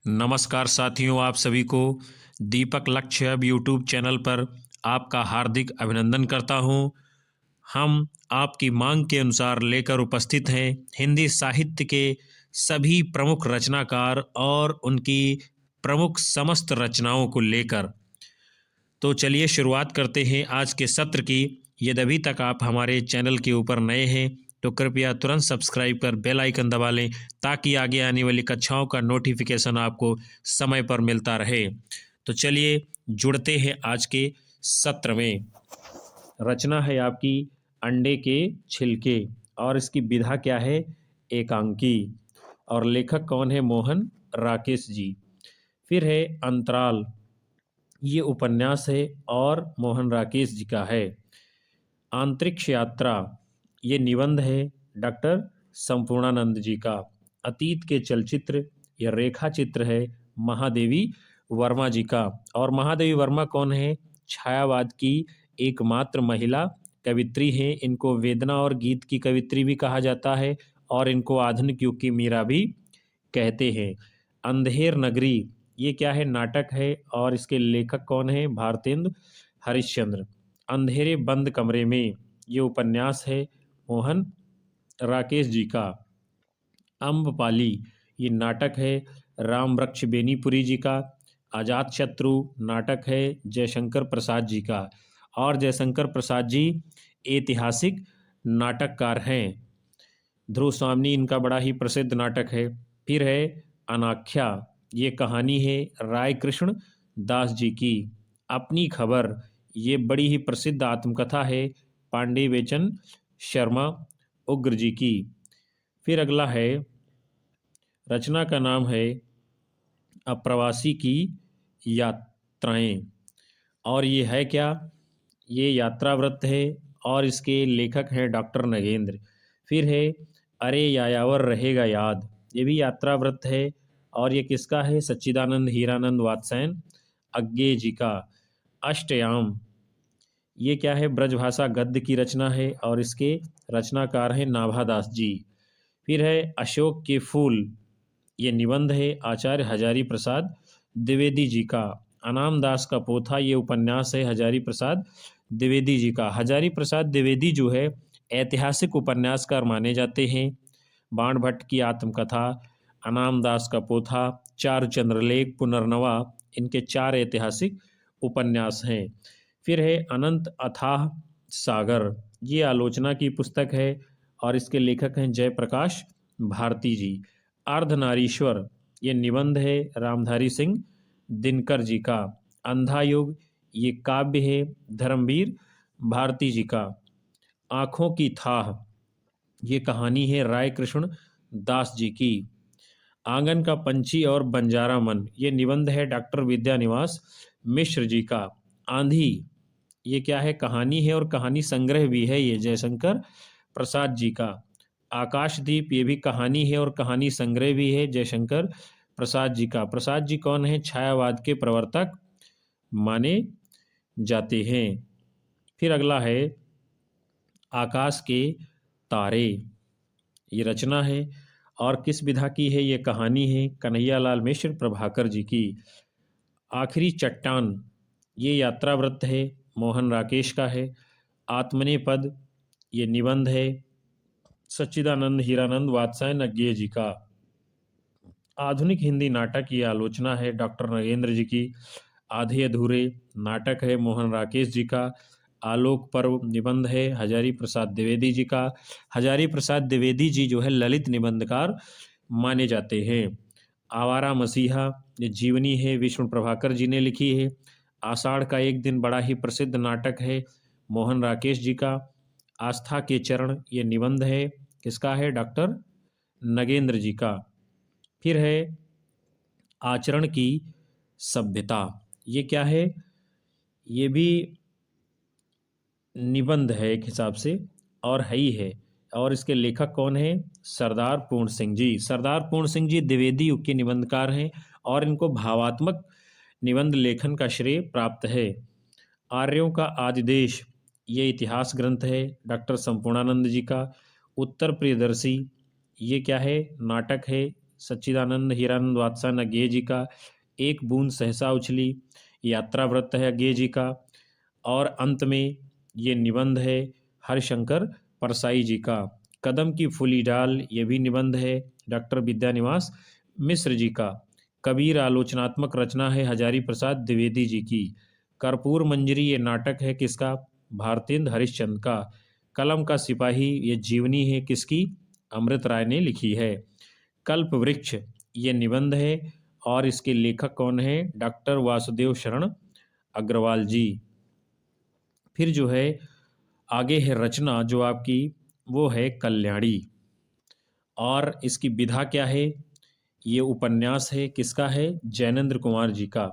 नमस्कार साथियों, आप सभी को दीपक लक्ष्य अब यूट्यूब चैनल पर आपका हार्दिक अभिनंदन करता हूं। हम आपकी मांग के अनुसार लेकर उपस्थित हैं हिंदी साहित्य के सभी प्रमुख रचनाकार और उनकी प्रमुख समस्त रचनाओं को लेकर। तो चलिए शुरुआत करते हैं आज के सत्र की। यदि अभी तक आप हमारे चैनल के ऊपर नए हैं तो कृपया तुरंत सब्सक्राइब कर बेल आइकन दबा लें ताकि आगे आने वाली कक्षाओं का नोटिफिकेशन आपको समय पर मिलता रहे। तो चलिए जुड़ते हैं आज के सत्र में। रचना है आपकी अंडे के छिलके और इसकी विधा क्या है? एकांकी। और लेखक कौन है? मोहन राकेश जी। फिर है अंतराल, ये उपन्यास है और मोहन राकेश जी का है। अंतरिक्ष यात्रा, ये निबंध है डॉक्टर संपूर्णानंद जी का। अतीत के चलचित्र, यह रेखा चित्र है महादेवी वर्मा जी का। और महादेवी वर्मा कौन है? छायावाद की एकमात्र महिला कवित्री हैं। इनको वेदना और गीत की कवित्री भी कहा जाता है और इनको आधुनिक युग की मीरा भी कहते हैं। अंधेर नगरी, ये क्या है? नाटक है और इसके लेखक कौन है? भारतेंदु हरिश्चंद्र। अंधेरे बंद कमरे में, ये उपन्यास है मोहन राकेश जी का। अम्बपाली, ये नाटक है राम वृक्ष बेनीपुरी जी का। अजातशत्रु नाटक है जयशंकर प्रसाद जी का। और जयशंकर प्रसाद जी ऐतिहासिक नाटककार हैं। ध्रुव स्वामी इनका बड़ा ही प्रसिद्ध नाटक है। फिर है अनाख्या, ये कहानी है राय कृष्ण दास जी की। अपनी खबर, ये बड़ी ही प्रसिद्ध आत्मकथा है पांडे बेचन शर्मा उग्र जी की। फिर अगला है, रचना का नाम है अप्रवासी की यात्राएं। और ये है क्या? ये यात्रावृत्त है और इसके लेखक हैं डॉक्टर नगेंद्र। फिर है अरे यायावर रहेगा याद, ये भी यात्रावृत्त है और ये किसका है? सच्चिदानंद हीरानंद वात्स्ययन अज्ञे जी का। अष्टयाम, ये क्या है? ब्रजभाषा गद्य की रचना है और इसके रचनाकार हैं नाभादास जी। फिर है अशोक के फूल, ये निबंध है आचार्य हजारी प्रसाद द्विवेदी जी का। अनाम दास का पोथा, ये उपन्यास है हजारी प्रसाद द्विवेदी जी का। हजारी प्रसाद द्विवेदी जो है ऐतिहासिक उपन्यासकार माने जाते हैं। बाण भट्ट की आत्मकथा, अनाम दास का पोथा, चार चंद्रलेख, पुनर्नवा, इनके चार ऐतिहासिक उपन्यास हैं। फिर है अनंत अथाह सागर, ये आलोचना की पुस्तक है और इसके लेखक हैं जयप्रकाश भारती जी। अर्धनारीश्वर, ये निबंध है रामधारी सिंह दिनकर जी का। अंधा युग, ये काव्य है धर्मवीर भारती जी का। आँखों की थाह, ये कहानी है राय कृष्ण दास जी की। आंगन का पंछी और बंजारा मन, ये निबंध है डॉक्टर विद्यानिवास मिश्र जी का। आंधी, ये क्या है? कहानी है और कहानी संग्रह भी है ये जयशंकर प्रसाद जी का। आकाशदीप, ये भी कहानी है और कहानी संग्रह भी है जयशंकर प्रसाद जी का। प्रसाद जी कौन है? छायावाद के प्रवर्तक माने जाते हैं। फिर अगला है आकाश के तारे, ये रचना है और किस विधा की है? ये कहानी है कन्हैयालाल मिश्र प्रभाकर जी की। आखिरी चट्टान, ये यात्रावृत्त है मोहन राकेश का है। आत्मनेपद, ये निबंध है सच्चिदानंद हीरानंद वात्स्ययन अज्ञे जी का। आधुनिक हिंदी नाटक की आलोचना है डॉक्टर नगेंद्र जी की। आधे अधूरे नाटक है मोहन राकेश जी का। आलोक पर्व निबंध है हजारी प्रसाद द्विवेदी जी का। हजारी प्रसाद द्विवेदी जी जो है ललित निबंधकार माने जाते हैं। आवारा मसीहा, ये जीवनी है विष्णु प्रभाकर जी ने लिखी है। आषाढ़ का एक दिन, बड़ा ही प्रसिद्ध नाटक है मोहन राकेश जी का। आस्था के चरण, ये निबंध है किसका है? डॉक्टर नगेंद्र जी का। फिर है आचरण की सभ्यता, ये क्या है? ये भी निबंध है एक हिसाब से और है ही है। और इसके लेखक कौन है? सरदार पूर्ण सिंह जी। सरदार पूर्ण सिंह जी द्विवेदी युग के निबंधकार हैं और इनको भावात्मक निबंध लेखन का श्रेय प्राप्त है। आर्यों का आदि देश, ये इतिहास ग्रंथ है डॉक्टर संपूर्णानंद जी का। उत्तर प्रियदर्शी, ये क्या है? नाटक है सच्चिदानंद हीरानंद वात्सायन अज्ञेय जी का। एक बूंद सहसा उछली, यात्रा वृत्त है अज्ञेय जी का। और अंत में ये निबंध है हरिशंकर परसाई जी का। कदम की फूली डाल, ये भी निबंध है डॉक्टर विद्यानिवास मिश्र जी का। कबीर आलोचनात्मक रचना है हजारी प्रसाद द्विवेदी जी की। कर्पूर मंजरी ये नाटक है किसका? भारतेंद्र हरिश्चंद्र का। कलम का सिपाही ये जीवनी है किसकी? अमृत राय ने लिखी है। कल्प वृक्ष ये निबंध है और इसके लेखक कौन है? डॉक्टर वासुदेव शरण अग्रवाल जी। फिर जो है आगे है रचना जो आपकी, वो है कल्याणी। और इसकी विधा क्या है? ये उपन्यास है किसका है? जैनेन्द्र कुमार जी का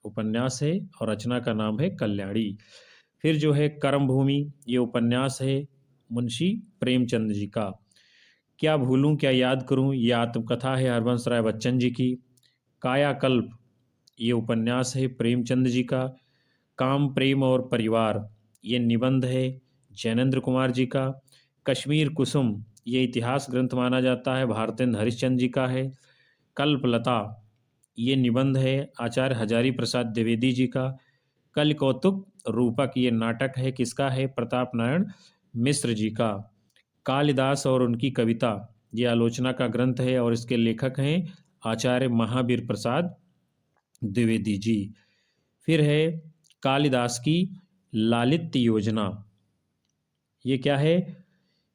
उपन्यास है और रचना का नाम है कल्याणी। फिर जो है कर्म भूमि, ये उपन्यास है मुंशी प्रेमचंद जी का। क्या भूलूं क्या याद करूं, ये आत्मकथा है हरबंस राय बच्चन जी की। कायाकल्प ये उपन्यास है प्रेमचंद जी का। काम प्रेम और परिवार ये निबंध है जैनेन्द्र कुमार जी का। कश्मीर कुसुम ये इतिहास ग्रंथ माना जाता है, भारतेंद्र हरिश्चंद्र जी का है। कल्पलता ये निबंध है आचार्य हजारी प्रसाद द्विवेदी जी का। कल कौतुक रूपक ये नाटक है किसका है? प्रताप नारायण मिश्र जी का। कालिदास और उनकी कविता ये आलोचना का ग्रंथ है और इसके लेखक हैं आचार्य महावीर प्रसाद द्विवेदी जी। फिर है कालिदास की लालित्य योजना, ये क्या है?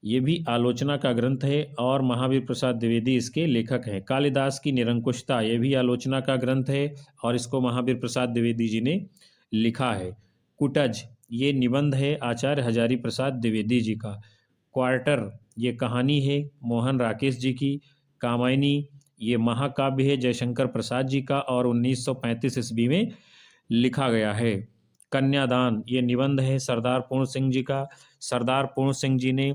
ये भी आलोचना का ग्रंथ है और महावीर प्रसाद द्विवेदी इसके लेखक हैं। कालिदास की निरंकुशता ये भी आलोचना का ग्रंथ है और इसको महावीर प्रसाद द्विवेदी जी ने लिखा है। कुटज ये निबंध है आचार्य हजारी प्रसाद द्विवेदी जी का। क्वार्टर ये कहानी है मोहन राकेश जी की। कामायनी ये महाकाव्य है जयशंकर प्रसाद जी का और 1935 ईस्वी में लिखा गया है। कन्यादान ये निबंध है सरदार पूर्ण सिंह जी का। सरदार पूर्ण सिंह जी ने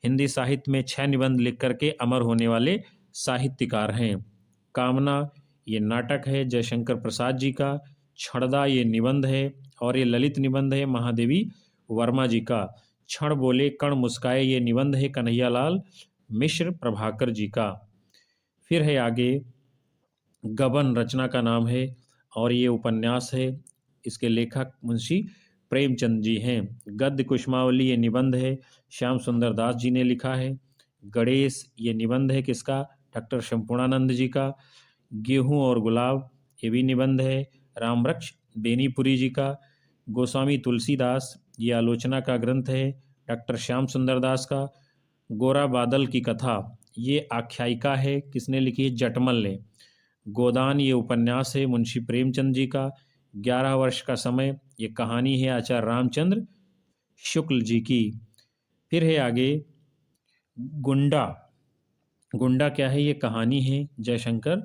हिंदी साहित्य में 6 निबंध लिख करके अमर होने वाले साहित्यकार हैं। कामना ये नाटक है जयशंकर प्रसाद जी का। छड़दा ये निबंध है और ये ललित निबंध है महादेवी वर्मा जी का। क्षण बोले कण मुस्काए ये निबंध है कन्हैयालाल मिश्र प्रभाकर जी का। फिर है आगे गबन, रचना का नाम है और ये उपन्यास है, इसके लेखक मुंशी प्रेमचंद जी हैं। गद्य कुसुमावली ये निबंध है श्याम सुंदर दास जी ने लिखा है। गणेश ये निबंध है किसका? डॉक्टर शंपूर्णानंद जी का। गेहूं और गुलाब ये भी निबंध है रामवृक्ष बेनीपुरी जी का। गोस्वामी तुलसीदास ये आलोचना का ग्रंथ है डॉक्टर श्याम सुंदर दास का। गोरा बादल की कथा ये आख्यायिका है, किसने लिखी है? जटमल ने। गोदान ये उपन्यास है मुंशी प्रेमचंद जी का। 11 वर्ष का समय ये कहानी है आचार्य रामचंद्र शुक्ल जी की। फिर है आगे गुंडा। गुंडा क्या है? ये कहानी है जयशंकर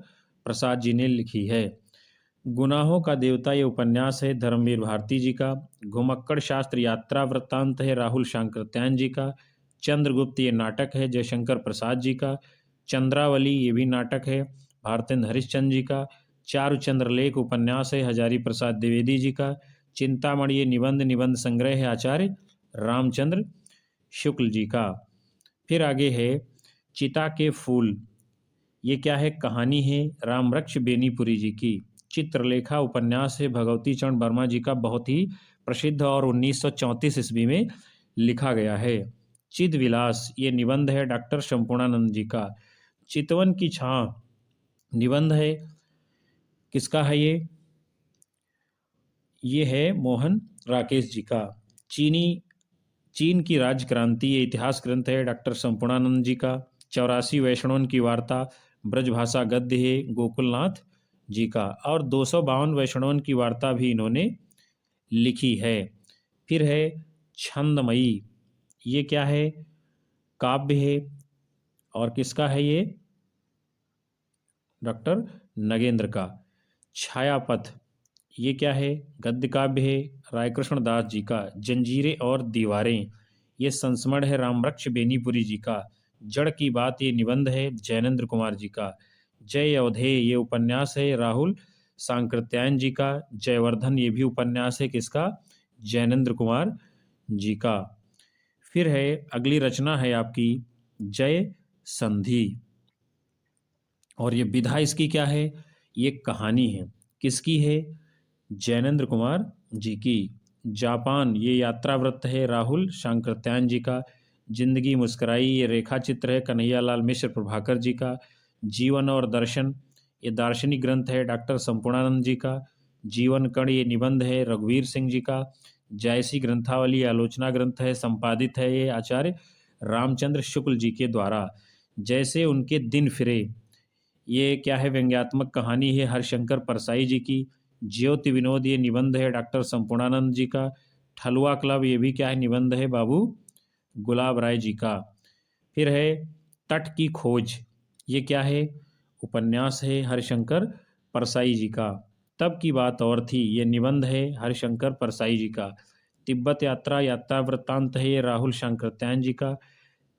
प्रसाद जी ने लिखी है। गुनाहों का देवता ये उपन्यास है धर्मवीर भारती जी का। घुमक्कड़ शास्त्र यात्रा वृत्तांत है राहुल शांकृत्यायन जी का। चंद्रगुप्त ये नाटक है जयशंकर प्रसाद जी का। चंद्रावली ये भी नाटक है भारतेंद्र हरिश्चंद्र जी का। चारुचंद्रलेख उपन्यास है हजारी प्रसाद द्विवेदी जी का। चिंतामणि ये निबंध संग्रह है आचार्य रामचंद्र शुक्ल जी का। फिर आगे है चिता के फूल, ये क्या है? कहानी है रामवृक्ष बेनीपुरी जी की। चित्रलेखा उपन्यास है भगवती चरण वर्मा जी का, बहुत ही प्रसिद्ध और 1934 ईस्वी में लिखा गया है। चिद विलास ये निबंध है डॉक्टर शंपूर्णानंद जी का। चितवन की छां निबंध है किसका है? ये है मोहन राकेश जी का। चीन की राज्य क्रांति ये इतिहास ग्रंथ है डॉक्टर संपूर्णानंद जी का। 84 वैष्णवन की वार्ता ब्रजभाषा गद्य है गोकुलनाथ जी का और 252 वैष्णवन की वार्ता भी इन्होंने लिखी है। फिर है छंदमयी, ये क्या है? काव्य है और किसका है? ये डॉक्टर नगेंद्र का। छायापथ ये क्या है? गद्य काव्य है रायकृष्ण दास जी का। जंजीरें और दीवारें ये संस्मरण है रामवृक्ष बेनीपुरी जी का। जड़ की बात ये निबंध है जैनेन्द्र कुमार जी का। जय अवधेय ये उपन्यास है राहुल सांकृत्यायन जी का। जयवर्धन ये भी उपन्यास है किसका? जैनेन्द्र कुमार जी का। फिर है अगली रचना है आपकी जय संधि और ये विधा इसकी क्या है, ये कहानी है। किसकी है, जैनेन्द्र कुमार जी की। जापान, ये यात्रा वृत्त है राहुल शांकृत्यायन जी का। जिंदगी मुस्कराई, ये रेखा चित्र है कन्हैयालाल मिश्र प्रभाकर जी का। जीवन और दर्शन, ये दार्शनिक ग्रंथ है डॉक्टर संपूर्णानंद जी का। जीवन कण, ये निबंध है रघुवीर सिंह जी का। जायसी ग्रंथावली आलोचना ग्रंथ है, संपादित है ये आचार्य रामचंद्र शुक्ल जी के द्वारा। जैसे उनके दिन फिरे, ये क्या है, व्यंग्यात्मक कहानी है हरिशंकर परसाई जी की। ज्योति विनोद, ये निबंध है डॉक्टर संपूर्णानंद जी का। ठलुआ क्लब, ये भी क्या है, निबंध है बाबू गुलाब राय जी का। फिर है तट की खोज, ये क्या है, उपन्यास है हरिशंकर परसाई जी का। तब की बात और थी, ये निबंध है हरिशंकर परसाई जी का। तिब्बत यात्रा, यात्रा वृत्तांत है ये राहुल शांकृत्यायन जी का।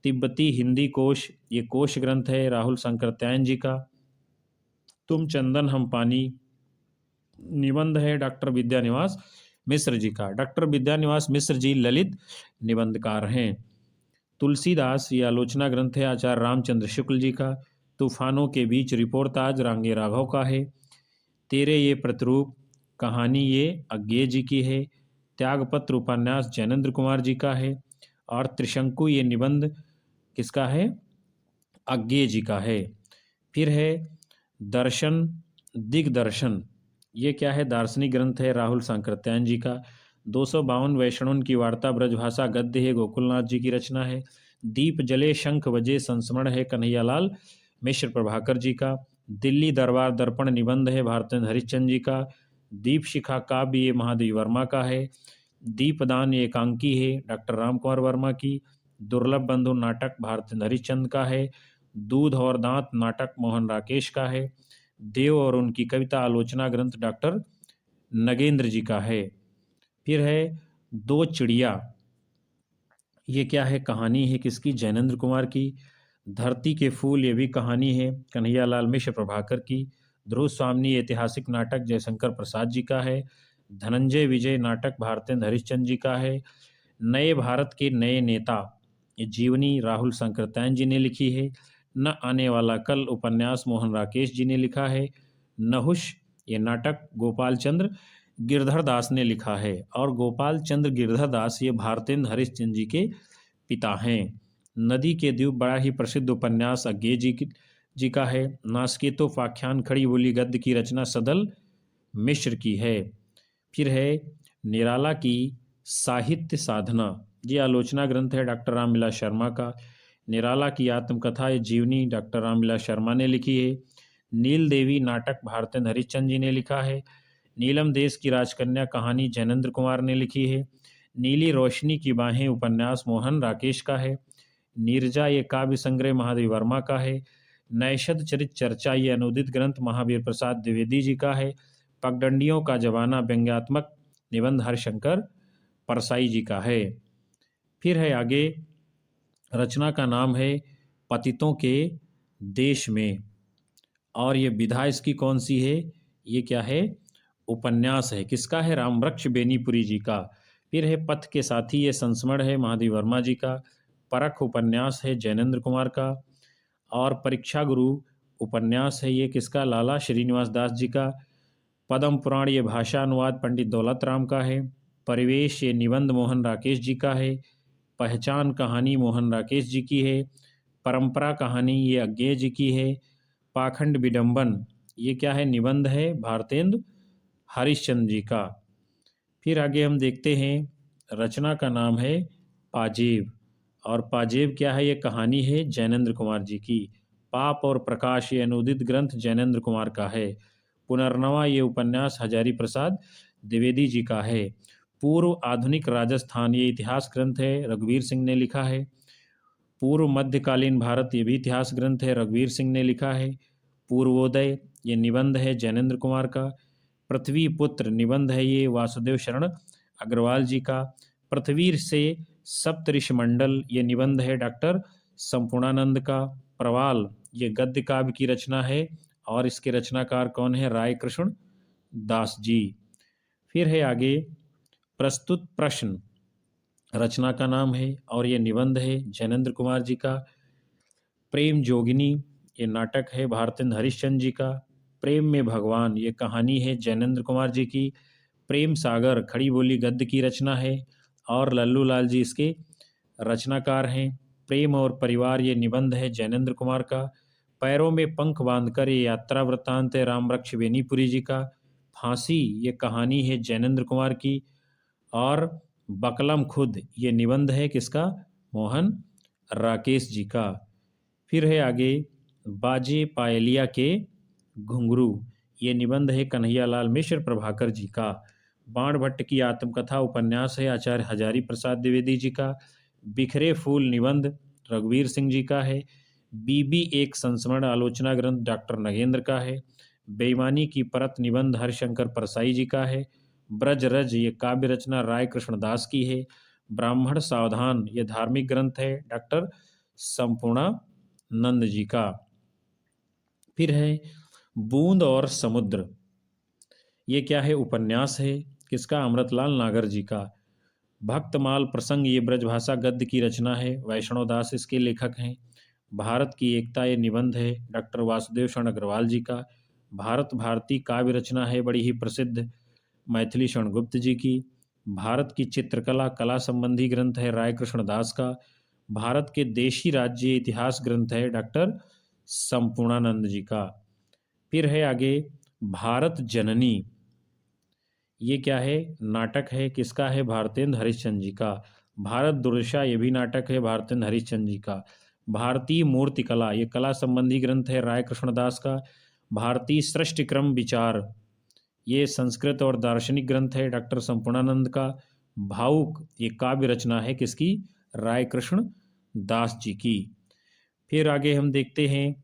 तिब्बती हिंदी कोश, ये कोश ग्रंथ है राहुल शांकृत्यायन जी का। तुम चंदन हम पानी, निबंध है डॉक्टर विद्यानिवास मिश्र जी का। डॉक्टर विद्यानिवास मिश्र जी ललित निबंधकार हैं। तुलसीदास, ये आलोचना ग्रंथ है आचार्य रामचंद्र शुक्ल जी का। तूफानों के बीच रिपोर्टाज रांगे राघव का है। तेरे ये प्रतिरूप, कहानी ये अज्ञेय जी की है। त्यागपत्र उपन्यास जैनेन्द्र कुमार जी का है। और त्रिशंकु, ये निबंध किसका है, अज्ञेय जी का है। फिर है दर्शन दिग्दर्शन, ये क्या है, दार्शनिक ग्रंथ है राहुल सांकृत्यायन जी का। 252 वैष्णवन की वार्ता ब्रजभाषा गद्य है, गोकुलनाथ जी की रचना है। दीप जले शंख बजे संस्मरण है कन्हैयालाल मिश्र प्रभाकर जी का। दिल्ली दरबार दर्पण निबंध है भारतेंद्र हरिश्चंद्र जी का। दीप शिखा काव्य, ये महादेवी वर्मा का है। दीपदान, ये एकांकी है डॉक्टर राम कुमार वर्मा की। दुर्लभ बंधु नाटक भारतेंद्र हरिश्चंद्र का है। दूध और दांत नाटक मोहन राकेश का है। देव और उनकी कविता आलोचना ग्रंथ डॉक्टर नगेंद्र जी का है। फिर है दो चिड़िया, ये क्या है, कहानी है किसकी, जैनेन्द्र कुमार की। धरती के फूल, ये भी कहानी है कन्हैयालाल मिश्र प्रभाकर की। ध्रुव स्वामिनी, ऐतिहासिक नाटक जयशंकर प्रसाद जी का है। धनंजय विजय नाटक भारतेंद्र हरिश्चंद्र जी का है। नए भारत के नए नेता, ये जीवनी राहुल सांकृत्यायन जी ने लिखी है। न आने वाला कल उपन्यास मोहन राकेश जी ने लिखा है। नहुष, ये नाटक गोपाल चंद्र गिरधर दास ने लिखा है। और गोपाल चंद्र गिरधर दास ये भारतेंद्र हरिश्चंद्र जी के पिता हैं। नदी के द्वीप, बड़ा ही प्रसिद्ध उपन्यास अज्ञेय जी का है। नास्केतोपाख्यान, खड़ी बोली गद्य की रचना सदल मिश्र की है। फिर है निराला की साहित्य साधना, ये आलोचना ग्रंथ है डॉक्टर रामविलास शर्मा का। निराला की आत्मकथा, ये जीवनी डॉक्टर रामविलास शर्मा ने लिखी है। नील देवी नाटक भारतेंद्र हरिश्चंद्र जी ने लिखा है। नीलम देश की राजकन्या कहानी जैनेन्द्र कुमार ने लिखी है। नीली रोशनी की बाहें उपन्यास मोहन राकेश का है। नीरजा, ये काव्य संग्रह महादेवी वर्मा का है। नैषद चरित चर्चा, ये अनुदित ग्रंथ महावीर प्रसाद द्विवेदी जी का है। पगडंडियों का जमाना व्यंग्यात्मक निबंध हरिशंकर परसाई जी का है। फिर है आगे, रचना का नाम है पतितों के देश में। और ये विधा इसकी कौन सी है, ये क्या है, उपन्यास है किसका है, रामवृक्ष बेनीपुरी जी का। फिर है पथ के साथी, ये संस्मरण है महादेवी वर्मा जी का। परख उपन्यास है जैनेन्द्र कुमार का। और परीक्षा गुरु उपन्यास है ये किसका, लाला श्रीनिवास दास जी का। पद्म पुराण, ये भाषा अनुवाद पंडित दौलत राम का है। परिवेश, ये निबंध मोहन राकेश जी का है। पहचान कहानी मोहन राकेश जी की है। परंपरा कहानी, ये अज्ञेय जी की है। पाखंड विडंबन, ये क्या है, निबंध है भारतेंद्र हरिश्चंद्र जी का। फिर आगे हम देखते हैं, रचना का नाम है पाजेब। और पाजेब क्या है, ये कहानी है जैनेन्द्र कुमार जी की। पाप और प्रकाश, ये अनुदित ग्रंथ जैनेन्द्र कुमार का है। पुनर्नवा, ये उपन्यास हजारी प्रसाद द्विवेदी जी का है। पूर्व आधुनिक राजस्थान, ये इतिहास ग्रंथ है रघुवीर सिंह ने लिखा है। पूर्व मध्यकालीन भारत, ये भी इतिहास ग्रंथ है रघुवीर सिंह ने लिखा है। पूर्वोदय, ये निबंध है जैनेन्द्र कुमार का। पृथ्वी पुत्र, निबंध है ये वासुदेव शरण अग्रवाल जी का। पृथ्वी से सप्तऋषिमंडल, ये निबंध है डॉक्टर संपूर्णानंद का। प्रवाल, ये गद्य काव्य की रचना है और इसके रचनाकार कौन है, राय कृष्ण दास जी। फिर है आगे प्रस्तुत प्रश्न, रचना का नाम है और ये निबंध है जैनेन्द्र कुमार जी का। प्रेम जोगिनी, ये नाटक है भारतेंद्र हरिश्चंद्र जी का। प्रेम में भगवान ये कहानी है जैनेंद्र कुमार जी की। प्रेम सागर खड़ी बोली गद्य की रचना है और लल्लू लाल जी इसके रचनाकार हैं। प्रेम और परिवार ये निबंध है जैनेंद्र कुमार का। पैरों में पंख बांधकर ये यात्रा वृत्तांत है रामरक्ष बेनीपुरी जी का। फांसी ये कहानी है जैनेंद्र कुमार की। और बकलम खुद ये निबंध है किसका? मोहन राकेश जी का। फिर है आगे बाजे पायलिया के घुंघरू ये निबंध है कन्हैयालाल मिश्र प्रभाकर जी का। बाण भट्ट की आत्मकथा उपन्यास है आचार्य हजारी प्रसाद द्विवेदी जी का। बिखरे फूल निबंध रघुवीर सिंह जी का है। बीबी एक संस्मरण आलोचना ग्रंथ डॉक्टर नगेंद्र का है। बेईमानी की परत निबंध हरिशंकर परसाई जी का है। ब्रज रज ये काव्य रचना राय कृष्णदास की है। ब्राह्मण सावधान ये धार्मिक ग्रंथ है डॉक्टर संपूर्णा नंद जी का। फिर है बूंद और समुद्र ये क्या है? उपन्यास है किसका? अमृतलाल नागर जी का। भक्तमाल प्रसंग ये ब्रजभाषा गद्य की रचना है, वैष्णव दास इसके लेखक हैं। भारत की एकता ये निबंध है डॉक्टर वासुदेव शरण अग्रवाल जी का। भारत भारती काव्य रचना है बड़ी ही प्रसिद्ध मैथिली शरण गुप्त जी की। भारत की चित्रकला कला संबंधी ग्रंथ है राय कृष्णदास का। भारत के देशी राज्य इतिहास ग्रंथ है डॉक्टर संपूर्णानंद जी का। फिर है आगे भारत जननी ये क्या है? नाटक है किसका है? भारतेंद्र हरिश्चंद्र जी का। भारत दुर्दशा ये भी नाटक है भारतेंद्र हरिश्चंद्र जी का। भारतीय मूर्ति कला ये कला संबंधी ग्रंथ है राय कृष्णदास का। भारतीय सृष्टि क्रम विचार ये संस्कृत और दार्शनिक ग्रंथ है डॉक्टर संपूर्णानंद का। भावुक ये काव्य रचना है किसकी? राय कृष्ण दास जी की। फिर आगे हम देखते हैं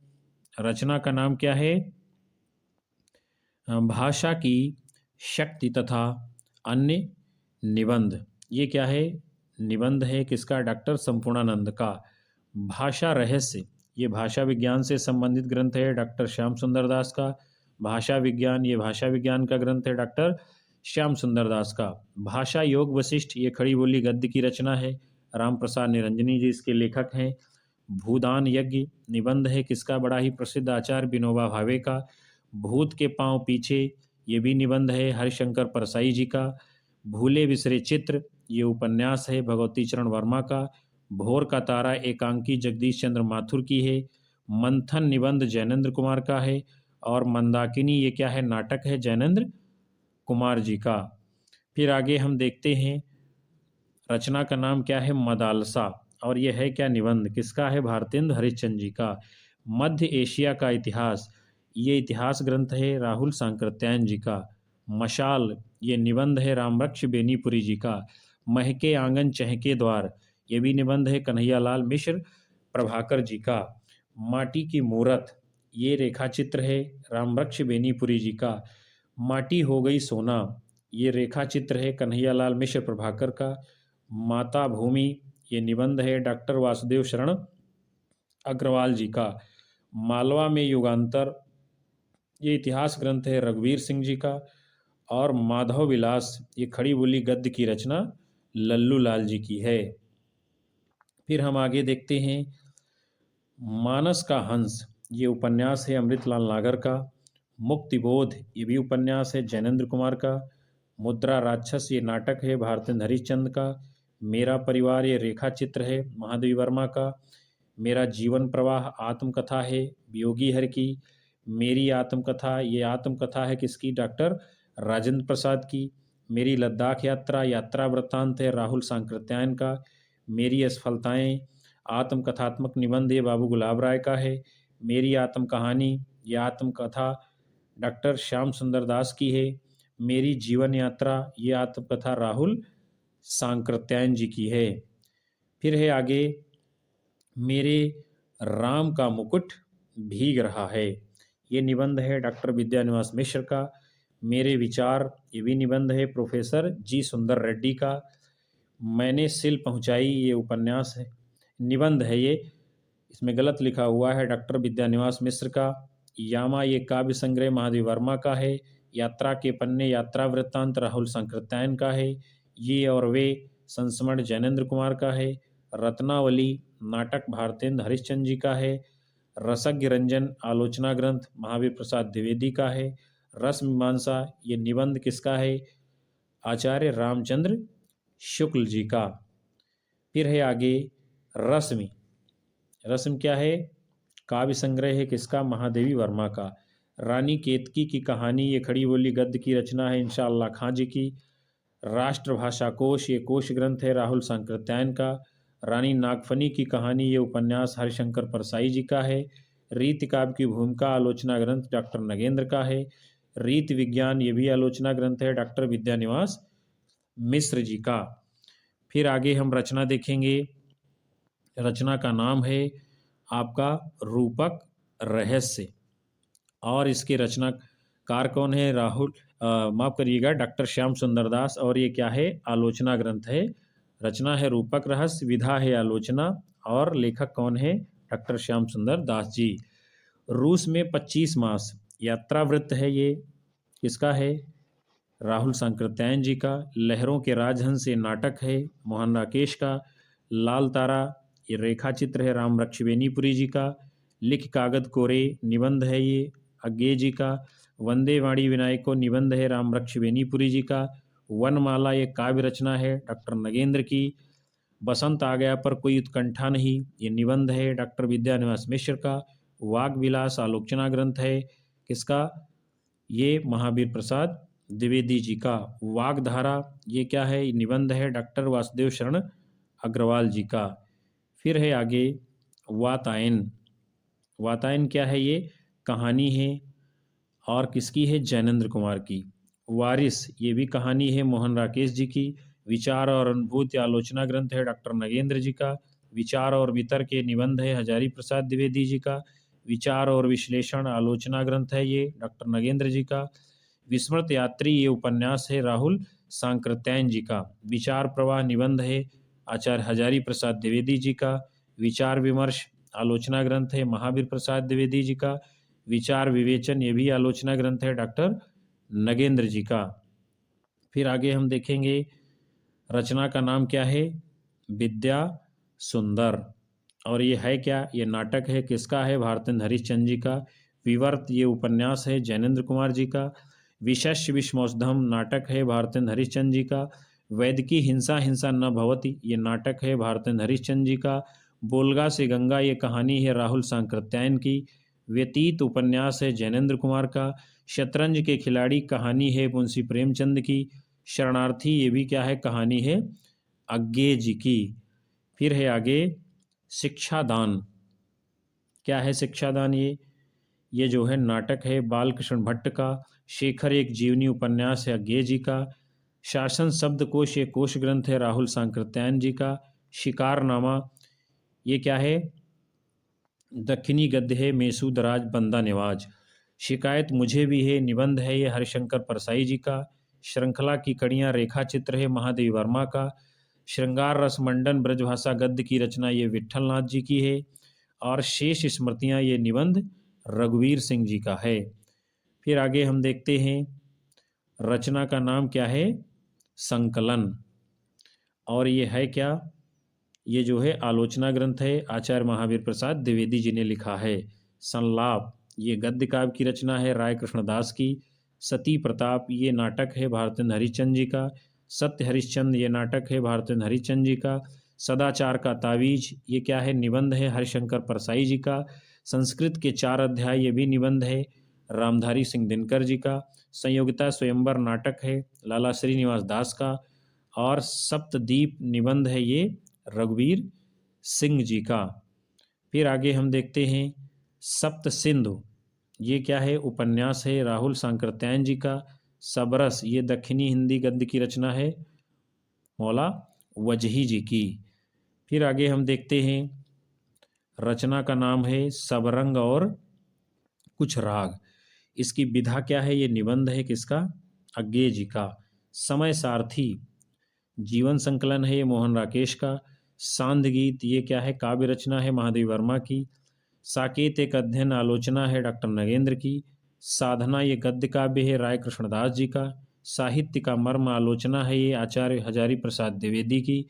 रचना का नाम क्या है? भाषा की शक्ति तथा अन्य निबंध ये क्या है? निबंध है किसका? डॉक्टर संपूर्णानंद का। भाषा रहस्य ये भाषा विज्ञान से संबंधित ग्रंथ है डॉक्टर श्याम सुंदर दास का। भाषा विज्ञान ये भाषा विज्ञान का ग्रंथ है डॉक्टर श्याम सुंदर दास का। भाषा योग वशिष्ठ ये खड़ी बोली गद्य की रचना है, राम प्रसाद निरंजनी जी इसके लेखक हैं। भूदान यज्ञ निबंध है किसका? बड़ा ही प्रसिद्ध आचार्य विनोबा भावे का। भूत के पांव पीछे ये भी निबंध है हरिशंकर परसाई जी का। भूले बिसरे चित्र ये उपन्यास है भगवती चरण वर्मा का। भोर का तारा एकांकी जगदीश चंद्र माथुर की है। मंथन निबंध जैनेंद्र कुमार का है। और मंदाकिनी ये क्या है? नाटक है जैनेंद्र कुमार जी का। फिर आगे हम देखते हैं रचना का नाम क्या है? मदालसा और यह है क्या? निबंध किसका है? भारतेंद्र हरिश्चंद्र जी का। मध्य एशिया का इतिहास ये इतिहास ग्रंथ है राहुल सांकृत्यायन जी का। मशाल ये निबंध है रामरक्ष बेनीपुरी जी का। महके आंगन चहके द्वार ये भी निबंध है कन्हैयालाल मिश्र प्रभाकर जी का। माटी की मूरत ये रेखा चित्र है रामरक्ष बेनीपुरी जी का। माटी हो गई सोना ये रेखा चित्र है कन्हैयालाल मिश्र प्रभाकर का। माता भूमि ये निबंध है डॉक्टर वासुदेव शरण अग्रवाल जी का। मालवा में युगांतर ये इतिहास ग्रंथ है रघुवीर सिंह जी का। और माधव विलास ये खड़ी बोली गद्य की रचना लल्लू लाल जी की है। फिर हम आगे देखते हैं मानस का हंस ये उपन्यास है अमृतलाल नागर का। मुक्तिबोध ये भी उपन्यास है जैनेंद्र कुमार का। मुद्रा राक्षस ये नाटक है भारतेंद्र हरिश्चंद्र का। मेरा परिवार ये रेखा चित्र है महादेवी वर्मा का। मेरा जीवन प्रवाह आत्मकथा है वियोगी हर की। मेरी आत्मकथा ये आत्मकथा है किसकी? डॉक्टर राजेंद्र प्रसाद की। मेरी लद्दाख यात्रा यात्रा वृत्तांत है राहुल सांकृत्यायन का। मेरी असफलताएं आत्मकथात्मक निबंध ये बाबू गुलाब राय का है। मेरी आत्म कहानी ये आत्मकथा डॉक्टर श्याम सुंदर दास की है। मेरी जीवन यात्रा ये आत्मकथा राहुल सांकृत्यायन जी की है। फिर है आगे मेरे राम का मुकुट भीग रहा है ये निबंध है डॉक्टर विद्यानिवास मिश्र का। मेरे विचार ये भी निबंध है प्रोफेसर जी सुंदर रेड्डी का। मैंने सिल पहुंचाई ये उपन्यास है निबंध है ये, इसमें गलत लिखा हुआ है डॉक्टर विद्यानिवास मिश्र का। यामा ये काव्य संग्रह महादेवी वर्मा का है। यात्रा के पन्ने यात्रा वृत्तांत राहुल सांकृत्यायन का है। ये और वे संस्मरण जैनेंद्र कुमार का है। रत्नावली नाटक भारतेंद्र हरिश्चंद्र जी का है। रसज्ञ रंजन आलोचना ग्रंथ महावीर प्रसाद द्विवेदी का है। रस मीमांसा ये निबंध किसका है? आचार्य रामचंद्र शुक्ल जी का। फिर है आगे रश्मि। रश्मि क्या है? काव्य संग्रह है किसका? महादेवी वर्मा का। रानी केतकी की कहानी ये खड़ी बोली गद्य की रचना है इंशा अल्लाह खां जी की। राष्ट्रभाषा कोश ये कोश ग्रंथ है राहुल सांकृत्यायन का। रानी नागफनी की कहानी ये उपन्यास हरिशंकर परसाई जी का है। रीति काव्य की भूमिका आलोचना ग्रंथ डॉक्टर नगेंद्र का है। रीति विज्ञान ये भी आलोचना ग्रंथ है डॉक्टर विद्यानिवास मिश्र जी का। फिर आगे हम रचना देखेंगे। रचना का नाम है आपका रूपक रहस्य और इसके रचनाकार कौन है? राहुल माफ करिएगा डॉक्टर श्याम सुंदर दास। और ये क्या है? आलोचना ग्रंथ है। रचना है रूपक रहस्य, विधा है आलोचना और लेखक कौन है? डॉक्टर श्याम सुंदर दास जी। रूस में 25 मास यात्रा वृत्त है ये किसका है? राहुल सांकृत्यायन जी का। लहरों के राजहंस ये नाटक है मोहन राकेश का। लाल तारा ये रेखा चित्र है राम रक्षवेनीपुरी जी का। लिख कागद कोरे निबंध है ये अज्ञे जी का। वंदे वाणी विनायको निबंध है राम रक्षवेनीपुरी जी का। वनमाला ये काव्य रचना है डॉक्टर नगेंद्र की। बसंत आ गया पर कोई उत्कंठा नहीं ये निबंध है डॉक्टर विद्यानिवास मिश्र का। वाग विलास आलोचना ग्रंथ है किसका? ये महावीर प्रसाद द्विवेदी जी का। वागधारा ये क्या है? निबंध है डॉक्टर वासुदेव शरण अग्रवाल जी का। फिर है आगे वातायन। वातायन क्या है? ये कहानी है और किसकी है? जैनेन्द्र कुमार की। वारिस ये भी कहानी है मोहन राकेश जी की। विचार और अनुभूति आलोचना ग्रंथ है डॉक्टर नगेंद्र जी का। विचार और वितर्क ये निबंध है हजारी प्रसाद द्विवेदी जी का। विचार और विश्लेषण आलोचना ग्रंथ है ये डॉक्टर नगेंद्र जी का। विस्मृत यात्री ये उपन्यास है राहुल सांकृत्यायन जी का। विचार प्रवाह निबंध है आचार्य हजारी प्रसाद द्विवेदी जी का। विचार विमर्श आलोचना ग्रंथ है महावीर प्रसाद द्विवेदी जी का। विचार विवेचन ये भी आलोचना ग्रंथ है डॉक्टर नगेंद्र जी का। फिर आगे हम देखेंगे रचना का नाम क्या है? विद्या सुंदर। और ये है क्या? ये नाटक है किसका है? भारतेंद्र हरिश्चंद्र जी का। विवर्त ये उपन्यास है जैनेन्द्र कुमार जी का। विशस्य विश्वौषधम नाटक है भारतेंद्र हरिश्चंद्र जी का। वैदिकी हिंसा हिंसा न भवति ये नाटक है भारतेंद्र हरिश्चंद्र जी का। बोलगा से गंगा ये कहानी है राहुल सांकृत्यायन की। व्यतीत उपन्यास है जैनेन्द्र कुमार का। शतरंज के खिलाड़ी कहानी है मुंशी प्रेमचंद की। शरणार्थी ये भी क्या है? कहानी है अज्ञे जी की। फिर है आगे शिक्षादान। क्या है शिक्षादान? ये जो है नाटक है बालकृष्ण भट्ट का। शेखर एक जीवनी उपन्यास है अज्ञे जी का। शासन शब्दकोश ये कोश ग्रंथ है राहुल सांकृत्यायन जी का। शिकारनामा ये क्या है? दक्षिणी गद्य है मेसूदराज बंदा निवाज। शिकायत मुझे भी है निबंध है ये हरिशंकर परसाई जी का। श्रृंखला की कड़ियाँ रेखा चित्र है महादेवी वर्मा का। श्रृंगार रस मंडन ब्रजभाषा गद्य की रचना ये विट्ठलनाथ जी की है। और शेष स्मृतियाँ ये निबंध रघुवीर सिंह जी का है। फिर आगे हम देखते हैं रचना का नाम क्या है? संकलन। और ये है क्या? ये जो है आलोचना ग्रंथ है आचार्य महावीर प्रसाद द्विवेदी जी ने लिखा है। संलाप ये गद्य काव्य की रचना है राय कृष्णदास की। सती प्रताप ये नाटक है भारतेंद्र हरिश्चंद्र जी का। सत्य हरिश्चंद्र ये नाटक है भारतेंद्र हरिश्चंद्र जी का। सदाचार का तावीज ये क्या है? निबंध है हरिशंकर परसाई जी का। संस्कृत के 4 अध्याय ये भी निबंध है रामधारी सिंह दिनकर जी का। संयोगिता स्वयंवर नाटक है लाला श्रीनिवास दास का। और सप्तदीप निबंध है ये रघुवीर सिंह जी का। फिर आगे हम देखते हैं सप्त सिंधु ये क्या है? उपन्यास है राहुल सांकृत्यायन जी का। सबरस ये दक्षिणी हिंदी गद्य की रचना है मौला वजही जी की। फिर आगे हम देखते हैं रचना का नाम है सबरंग और कुछ राग। इसकी विधा क्या है? ये निबंध है किसका? अज्ञे जी का। समय सारथी जीवन संकलन है ये मोहन राकेश का। सांध गीत ये क्या है? काव्य रचना है महादेवी वर्मा की। साकेत एक अध्ययन आलोचना है डॉक्टर नगेंद्र की। साधना ये गद्य काव्य है राय कृष्णदास जी का। साहित्य का मर्म आलोचना है ये आचार्य हजारी प्रसाद द्विवेदी की।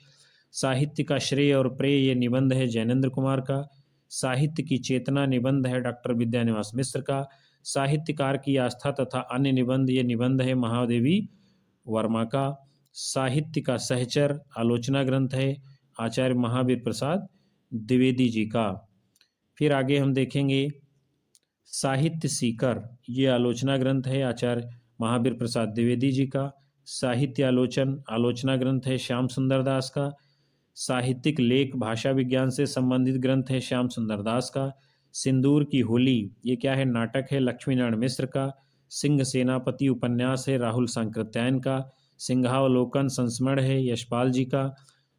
साहित्य का श्रेय और प्रेय ये निबंध है जैनेन्द्र कुमार का। साहित्य की चेतना निबंध है डॉक्टर विद्यानिवास मिश्र का। साहित्यकार की आस्था तथा अन्य निबंध, ये निबंध है महादेवी वर्मा का। साहित्य का सहचर आलोचना ग्रंथ है आचार्य महावीर प्रसाद द्विवेदी जी का। फिर आगे हम देखेंगे साहित्य सीकर, ये आलोचना ग्रंथ है आचार्य महावीर प्रसाद द्विवेदी जी का। साहित्य आलोचन आलोचना ग्रंथ है श्याम सुंदर दास का। साहित्यिक लेख भाषा विज्ञान से संबंधित ग्रंथ है श्याम सुंदर दास का। सिंदूर की होली, ये क्या है, नाटक है लक्ष्मी नारायण मिश्र का। सिंह सेनापति उपन्यास है राहुल सांकृत्यायन का। सिंहावलोकन संस्मरण है यशपाल जी का।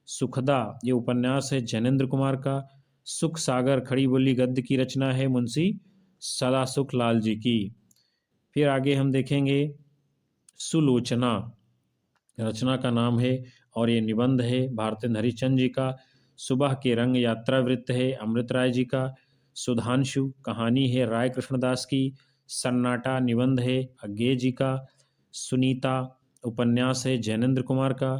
सुखदा, ये उपन्यास है जैनेन्द्र कुमार का। सुख सागर खड़ी बोली गद्य की रचना है मुंशी सदा सुख लाल जी की। फिर आगे हम देखेंगे सुलोचना, रचना का नाम है और ये निबंध है भारतेंद्र हरिश्चंद्र जी का। सुबह के रंग यात्रा वृत्त है अमृत राय जी का। सुधांशु, कहानी है राय कृष्णदास की। सन्नाटा, निबंध है अज्ञे जी का। सुनीता, उपन्यास है जैनेन्द्र कुमार का।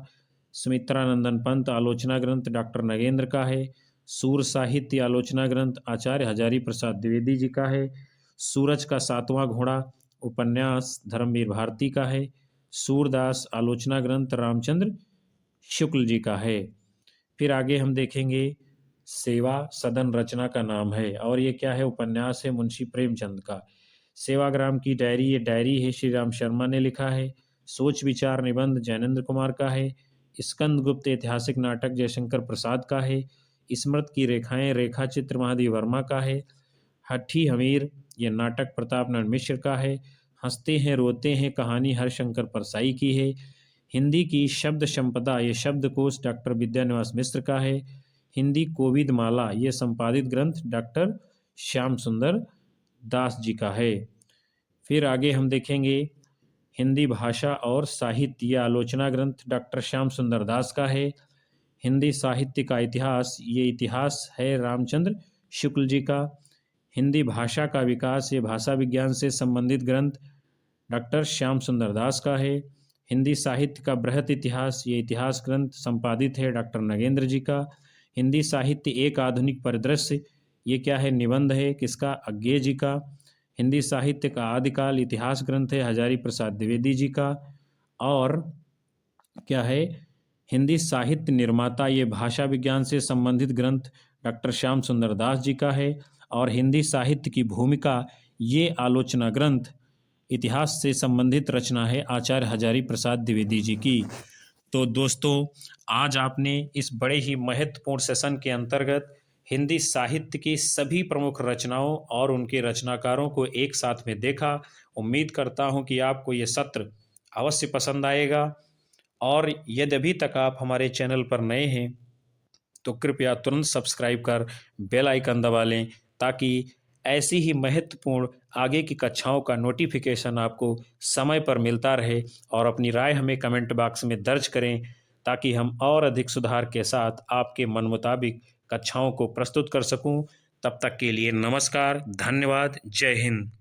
सुमित्रानंदन पंत, आलोचना ग्रंथ डॉक्टर नगेंद्र का है। सूर साहित्य आलोचना ग्रंथ आचार्य हजारी प्रसाद द्विवेदी जी का है। सूरज का सातवां घोड़ा, उपन्यास धर्मवीर भारती का है। सूरदास, आलोचना ग्रंथ रामचंद्र शुक्ल जी का है। फिर आगे हम देखेंगे सेवा सदन, रचना का नाम है और ये क्या है, उपन्यास है मुंशी प्रेमचंद का। सेवाग्राम की डायरी, ये डायरी है श्री राम शर्मा ने लिखा है। सोच विचार निबंध जैनेन्द्र कुमार का है। स्कंद गुप्त ऐतिहासिक नाटक जयशंकर प्रसाद का है। स्मृत की रेखाएं रेखा चित्र महादेव वर्मा का है। हठी हमीर, ये नाटक प्रताप नारायण मिश्र का है। हंसते हैं रोते हैं, कहानी हरशंकर परसाई की है। हिंदी की शब्द संपदा, ये शब्दकोश डॉक्टर विद्यानिवास मिश्र का है। हिंदी कोविद माला, ये संपादित ग्रंथ डॉक्टर श्याम सुंदर दास जी का है। फिर आगे हम देखेंगे हिंदी भाषा और साहित्य, ये आलोचना ग्रंथ डॉक्टर श्याम सुंदर दास का है। हिंदी साहित्य का इतिहास, ये इतिहास है रामचंद्र शुक्ल जी का। हिंदी भाषा का विकास, ये भाषा विज्ञान से संबंधित ग्रंथ डॉक्टर श्याम सुंदर दास का है। हिंदी साहित्य का बृहत इतिहास, ये इतिहास ग्रंथ संपादित है डॉक्टर नगेंद्र जी का। हिंदी साहित्य एक आधुनिक परिदृश्य, ये क्या है, निबंध है किसका, अज्ञे जी का। हिंदी साहित्य का आदिकाल इतिहास ग्रंथ है हजारी प्रसाद द्विवेदी जी का। और क्या है, हिंदी साहित्य निर्माता, ये भाषा विज्ञान से संबंधित ग्रंथ डॉक्टर श्याम सुंदर दास जी का है। और हिंदी साहित्य की भूमिका, ये आलोचना ग्रंथ इतिहास से संबंधित रचना है आचार्य हजारी प्रसाद द्विवेदी जी की। तो दोस्तों, आज आपने इस बड़े ही महत्वपूर्ण सेशन के अंतर्गत हिंदी साहित्य की सभी प्रमुख रचनाओं और उनके रचनाकारों को एक साथ में देखा। उम्मीद करता हूं कि आपको ये सत्र अवश्य पसंद आएगा। और यदि अभी तक आप हमारे चैनल पर नए हैं तो कृपया तुरंत सब्सक्राइब कर बेल आइकन दबा लें, ताकि ऐसी ही महत्वपूर्ण आगे की कक्षाओं का नोटिफिकेशन आपको समय पर मिलता रहे। और अपनी राय हमें कमेंट बॉक्स में दर्ज करें, ताकि हम और अधिक सुधार के साथ आपके मन मुताबिक कक्षाओं को प्रस्तुत कर सकूं। तब तक के लिए नमस्कार, धन्यवाद, जय हिंद।